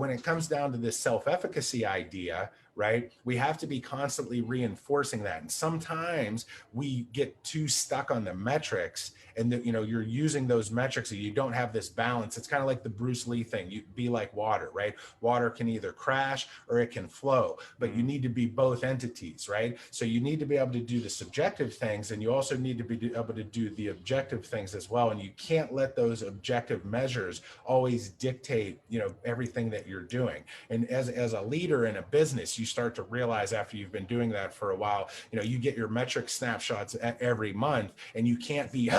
when it comes down to this self-efficacy idea, right, we have to be constantly reinforcing that. And sometimes we get too stuck on the metrics, and you're using those metrics and you don't have this balance. It's kind of like the Bruce Lee thing. You be like water, right? Water can either crash or it can flow, but you need to be both entities, right? So you need to be able to do the subjective things, and you also need to be able to do the objective things as well. And you can't let those objective measures always dictate, everything that you're doing. And as a leader in a business, you start to realize after you've been doing that for a while, you get your metric snapshots every month, and you can't be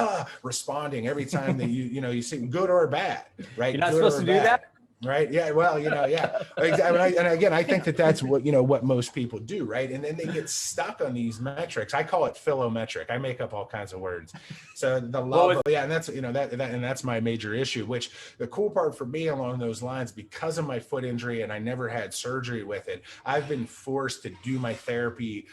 responding every time that you see good or bad, right? You're not Good supposed to do that. Right. Yeah. Well, yeah. And again, I think that's what most people do. Right. And then they get stuck on these metrics. I call it philometric. I make up all kinds of words. So the love, and that's, and that's my major issue, which the cool part for me along those lines, because of my foot injury, and I never had surgery with it, I've been forced to do my therapy,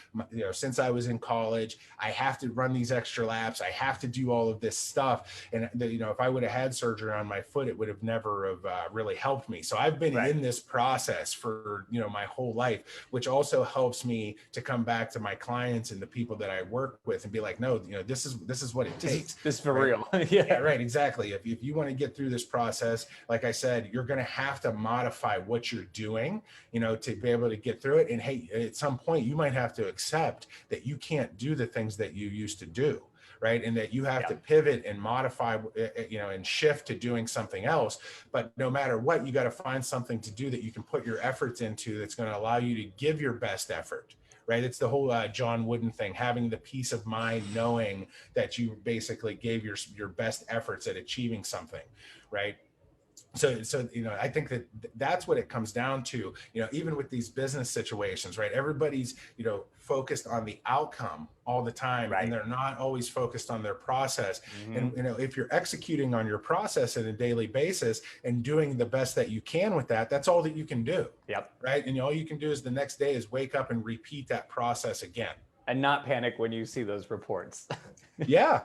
since I was in college. I have to run these extra laps. I have to do all of this stuff. And, if I would have had surgery on my foot, it would have never have really helped me. So I've been in this process for, my whole life, which also helps me to come back to my clients and the people that I work with and be like, no, this is what it takes. This is for right? real. Yeah, right. Exactly. If you want to get through this process, like I said, you're going to have to modify what you're doing, to be able to get through it. And hey, at some point you might have to accept that you can't do the things that you used to do. Right. And that you have to pivot and modify, and shift to doing something else. But no matter what, you got to find something to do that you can put your efforts into that's going to allow you to give your best effort. Right. It's the whole John Wooden thing, having the peace of mind, knowing that you basically gave your best efforts at achieving something. Right. So I think that's what it comes down to, even with these business situations, right? Everybody's, focused on the outcome all the time, right? And they're not always focused on their process. Mm-hmm. And, if you're executing on your process on a daily basis and doing the best that you can with that, that's all that you can do. Yep. Right. And all you can do is the next day is wake up and repeat that process again. And not panic when you see those reports. Yeah.